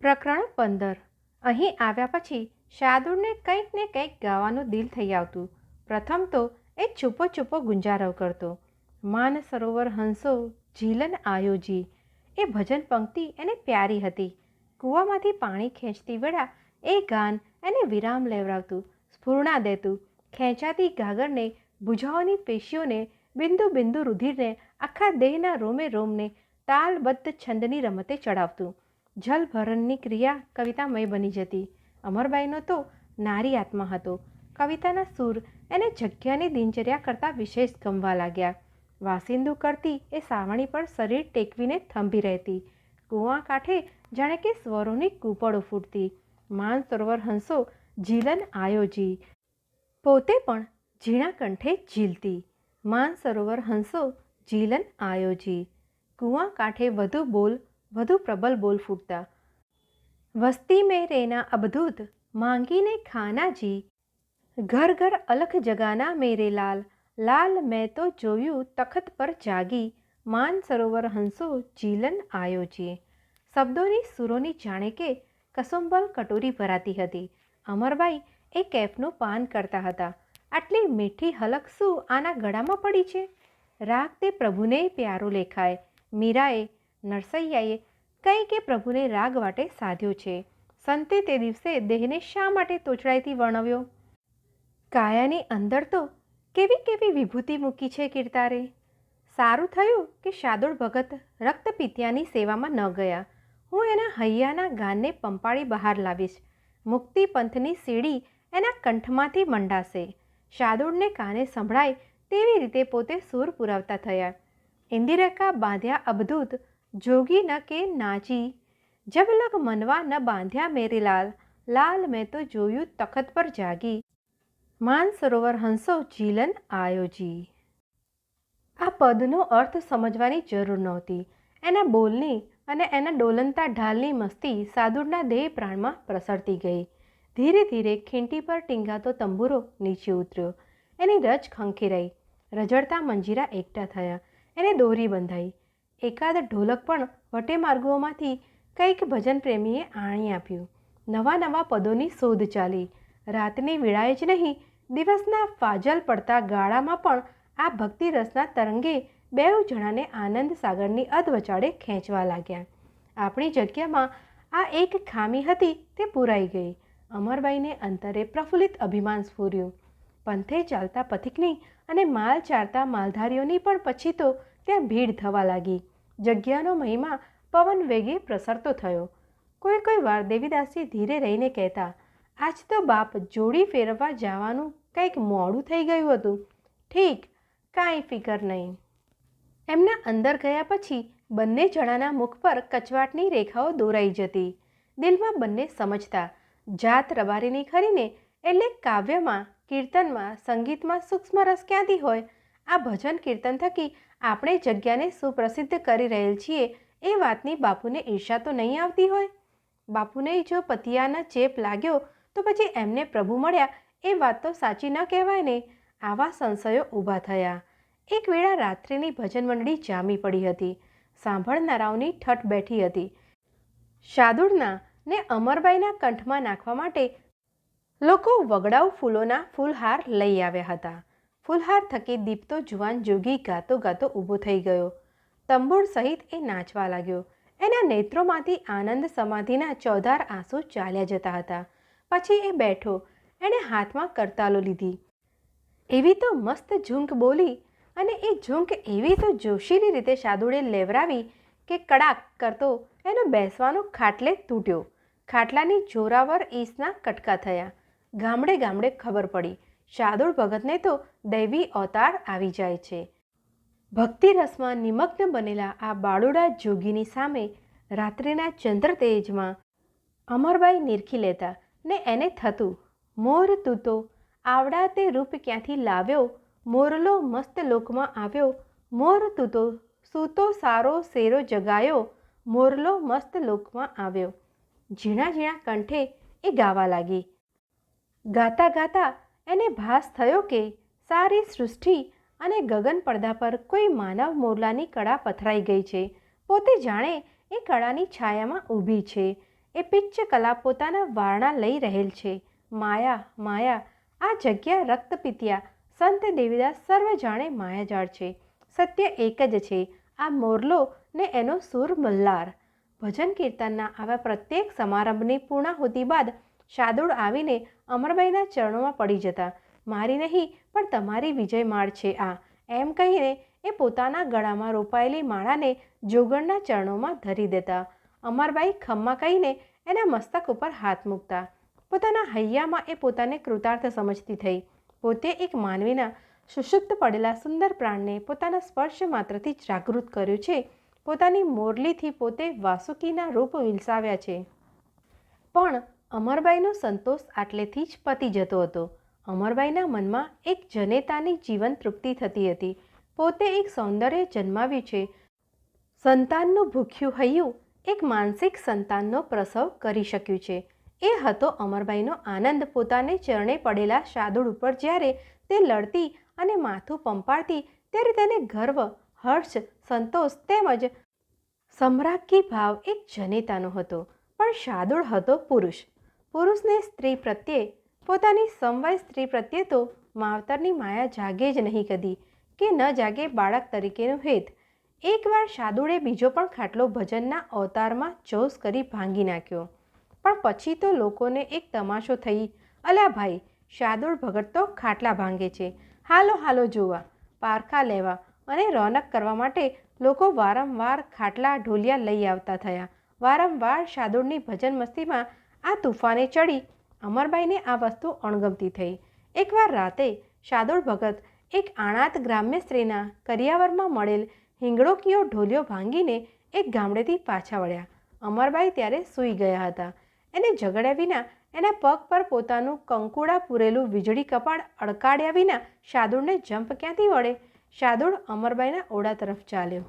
પ્રકરણ 15 અહીં આવ્યા પછી શાર્દુલને કંઈક ને કંઈક ગાવાનું દિલ થઈ આવતું. પ્રથમ તો એ છુપો છુપો ગુંજારવ કરતો. માન સરોવર હંસો ઝીલન આયોજી. એ ભજન પંક્તિ એને પ્યારી હતી. કૂવામાંથી પાણી ખેંચતી વેળા એ ગાન એને વિરામ લેવડાવતું, સ્ફૂર્ણા દેતું. ખેંચાતી ગાગરને, ભુજાઓની પેશીઓને, બિંદુ બિંદુ રુધિરને, આખા દેહના રોમે રોમને તાલબદ્ધ છંદની રમતે ચડાવતું. જલભરણની ક્રિયા કવિતામય બની જતી. અમરબાઈનો તો નારી આત્મા હતો. કવિતાના સૂર એને જગ્યાની દિનચર્યા કરતાં વિશેષ ગમવા લાગ્યા. વાસિંદુ કરતી એ સાવણી પર શરીર ટેકવીને થંભી રહેતી. કૂવા કાંઠે જાણે કે સ્વરોની કૂપળો ફૂટતી. માન સરોવર હંસો ઝીલન આયોજી. પોતે પણ ઝીણા કંઠે ઝીલતી. માન સરોવર હંસો ઝીલન આયોજી. કૂવા કાંઠે વધુ પ્રબલ બોલ ફૂટતા. વસ્તી મેં રેના અબધૂત માંગીને ખાના જી. ઘર ઘર અલખ જગાના મેરે લાલ, લાલ મેં તો જોયું તખત પર જાગી. માન સરોવર હંસો ઝીલન આયોજી. શબ્દોની સુરોની જાણે કે કસુંબલ કટોરી ભરાતી હતી. અમરબાઈ એ કેફનું પાન કરતા હતા. આટલી મીઠી હલક શું આના ગળામાં પડી છે? રાગ તે પ્રભુને પ્યારો લેખાય. મીરાએ, નરસૈયાએ કંઈ કે પ્રભુને રાગ વાટે સાધ્યો છે. સંતે તે દિવસે દેહને શા માટે તોછડાઈથી વર્ણવ્યો? કાયાની અંદર તો કેવી કેવી વિભૂતિ મૂકી છે કીર્તારે. સારું થયું કે શાર્દુલ ભગત રક્તપિત્યાની સેવામાં ન ગયા. હું એના હૈયાના ગાનને પંપાળી બહાર લાવીશ. મુક્તિ પંથની સીડી એના કંઠમાંથી મંડાશે. શાર્દુલને કાને સંભળાય તેવી રીતે પોતે સૂર પુરાવતા થયા. ઇન્દિરકા બાંધ્યા અબધૂત જોગી ન કે નાચી. જબ લગ મનવા ન બાંધ્યા મેરે લાલ, લાલ મેં તો જોયું તખત પર જાગી. માન સરોવર હંસો ઝીલન આયોજી. આ પદનો અર્થ સમજવાની જરૂર નહોતી. એના બોલની અને એના ડોલનતા ઢાલની મસ્તી શાર્દુલના દેહ પ્રાણમાં પ્રસરતી ગઈ. ધીરે ધીરે ખીંટી પર ટીંગાતો તંબુરો નીચે ઉતર્યો. એની રજ ખંખેરાઈ. રજડતા મંજીરા એકઠા થયા. એને દોરી બંધાઈ. એકાદ ઢોલક પણ વટે માર્ગોમાંથી કંઈક ભજન પ્રેમીએ આણી આપ્યું. નવા નવા પદોની શોધ ચાલી. રાતની વેળાએ જ નહીં, દિવસના ફાજલ પડતા ગાળામાં પણ આ ભક્તિ રસના તરંગે બેઉ જણાને આનંદ સાગરની અધવચાળે ખેંચવા લાગ્યા. આપણી જગ્યામાં આ એક ખામી હતી તે પૂરાઈ ગઈ. અમરબાઈને અંતરે પ્રફુલ્લિત અભિમાન સ્ફૂર્યું. પંથે ચાલતા પથિકની અને માલ ચારતા માલધારીઓની પણ પછી તો ત્યાં ભીડ થવા લાગી. જગ્યાનો મહિમા પવન વેગે પ્રસરતો થયો. કોઈ વાર દેવીદાસજી ધીરે રહીને કહેતા, આજ તો બાપ જોડી ફેરવવા જવાનું કંઈક મોડું થઈ ગયું હતું. ઠીક, કાંઈ ફિકર નહીં. એમના અંદર ગયા પછી બંને જણાના મુખ પર કચવાટની રેખાઓ દોરાઈ જતી. દિલમાં બંને સમજતા, જાત રબારીની ખરીને એટલે કાવ્યમાં, કીર્તનમાં, સંગીતમાં સૂક્ષ્મ રસ ક્યાંથી હોય? આ ભજન કીર્તન થકી આપણે જગ્યાને સુપ્રસિદ્ધ કરી રહેલ છીએ એ વાતની બાપુને ઈર્ષા તો નહીં આવતી હોય? બાપુને જો પતિયાનો ચેપ લાગ્યો તો પછી એમને પ્રભુ મળ્યા એ વાત તો સાચી ન કહેવાય ને? આવા સંશયો ઊભા થયા. એક વેળા રાત્રિની ભજન મંડળી જામી પડી હતી. સાંભળનારાઓની ઠઠ બેઠી હતી. શાર્દુલના ને અમરબાઈના કંઠમાં નાખવા માટે લોકો વગડાઉ ફૂલોના ફૂલહાર લઈ આવ્યા હતા. ફૂલહાર થકી દીપતો જુવાન જોગી ગાતો ગાતો ઊભો થઈ ગયો. તંબુર સહિત એ નાચવા લાગ્યો. એના નેત્રોમાંથી આનંદ સમાધિના ચોધાર આંસુ ચાલ્યા જતા હતા. પછી એ બેઠો. એણે હાથમાં કરતાલો લીધી. એવી તો મસ્ત ઝૂંક બોલી અને એ ઝૂંક એવી તો જોશીલી રીતે શાર્દુલે લેવરાવી કે કડાક કરતો એનો બેસવાનો ખાટલે તૂટ્યો. ખાટલાની જોરાવર ઈસના કટકા થયા. ગામડે ગામડે ખબર પડી, શાર્દુલ ભગતને તો દૈવી અવતાર આવી જાય છે. ભક્તિ રસમાં નિમગ્ન બનેલા આ બાળુડા જોગીની સામે રાત્રિના ચંદ્ર તેજમાં અમરબાઈ નિરખી લેતા ને એને થતું, મોર તું તો આવડા તે રૂપ ક્યાંથી લાવ્યો? મોરલો મસ્ત લોકમાં આવ્યો. મોર તું તો સૂતો સારો શેરો જગાયો. મોરલો મસ્ત લોકમાં આવ્યો. ઝીણા ઝીણા કંઠે એ ગાવા લાગી. ગાતા ગાતા એને ભાસ થયો કે સારી સૃષ્ટિ અને ગગન પડદા પર કોઈ માનવ મોરલાની કળા પથરાઈ ગઈ છે. પોતે જાણે એ કળાની છાયામાં ઊભી છે. એ પિચ્ચ કલા પોતાના વારણા લઈ રહેલ છે. માયા માયા આ જગ્યા રક્તપિત્યા સંત દેવીદાસ સર્વ જાણે માયાજાળ છે. સત્ય એક જ છે, આ મોરલો ને એનો સૂર મલ્હાર. ભજન કીર્તનના આવા પ્રત્યેક સમારંભની પૂર્ણાહુતિ બાદ શાર્દૂળ આવીને અમરબાઈના ચરણોમાં પડી જતા. મારી નહીં પણ તમારી વિજય માળ છે આ, એમ કહીને એ પોતાના ગળામાં રોપાયેલી માળાને જોગણના ચરણોમાં ધરી દેતા. અમરબાઈ ખમ્મા કહીને એના મસ્તક ઉપર હાથ મૂકતા. પોતાના હૈયામાં એ પોતાને કૃતાર્થ સમજતી થઈ. પોતે એક માનવીના સુષુપ્ત પડેલા સુંદર પ્રાણને પોતાના સ્પર્શ માત્રથી જાગૃત કર્યું છે. પોતાની મોરલીથી પોતે વાસુકીના રૂપ વિલસાવ્યા છે. પણ અમરબાઈનો સંતોષ આટલેથી જ પતી જતો હતો. અમરબાઈના મનમાં એક જનેતાની જીવન તૃપ્તિ થતી હતી. પોતે એક સૌંદર્ય જન્માવ્યું છે. સંતાનનું ભૂખ્યું હૈયું એક માનસિક સંતાનનો પ્રસવ કરી શક્યું છે. એ હતો અમરબાઈનો આનંદ પોતાને ચરણે પડેલા શાર્દૂળ ઉપર. જ્યારે તે લડતી અને માથું પંપાળતી ત્યારે તેને ગર્વ, હર્ષ, સંતોષ તેમજ સમ્રાગી ભાવ એક જનેતાનો હતો. પણ શાર્દૂળ હતો પુરુષ. પુરુષને સ્ત્રી પ્રત્યે, પોતાની સમવય સ્ત્રી પ્રત્યે તો માવતરની માયા જાગે જ નહીં કદી, કે ન જાગે બાળક તરીકેનો હેત. એકવાર શાર્દૂળે બીજો પણ ખાટલો ભજનના અવતારમાં જોશ કરી ભાંગી નાખ્યો. પણ પછી તો લોકોને એક તમાશો થઈ, અલ્યા ભાઈ, શાર્દૂળ ભગત તો ખાટલા ભાંગે છે, હાલો હાલો જોવા, પારખા લેવા અને રોનક કરવા માટે લોકો વારંવાર ખાટલા ઢોલિયા લઈ આવતા થયા. વારંવાર શાર્દૂળની ભજન મસ્તીમાં આ તુફાને ચડી અમરબાઈને આ વસ્તુ અણગમતી થઈ. એકવાર રાતે શાર્દૂળ ભગત એક આણાત ગ્રામ્ય સ્ત્રીના કરિયાવરમાં મળેલ હિંગળોકીયો ઢોલિયો ભાંગીને એક ગામડેથી પાછા વળ્યા. અમરબાઈ ત્યારે સૂઈ ગયા હતા. એને ઝઘડ્યા વિના, એના પગ પર પોતાનું કંકુડા પૂરેલું વીજળી કપાળ અડકાડ્યા વિના શાર્દૂળને જંપ ક્યાંથી વળે? શાર્દૂળ અમરબાઈના ઓરડા તરફ ચાલ્યો.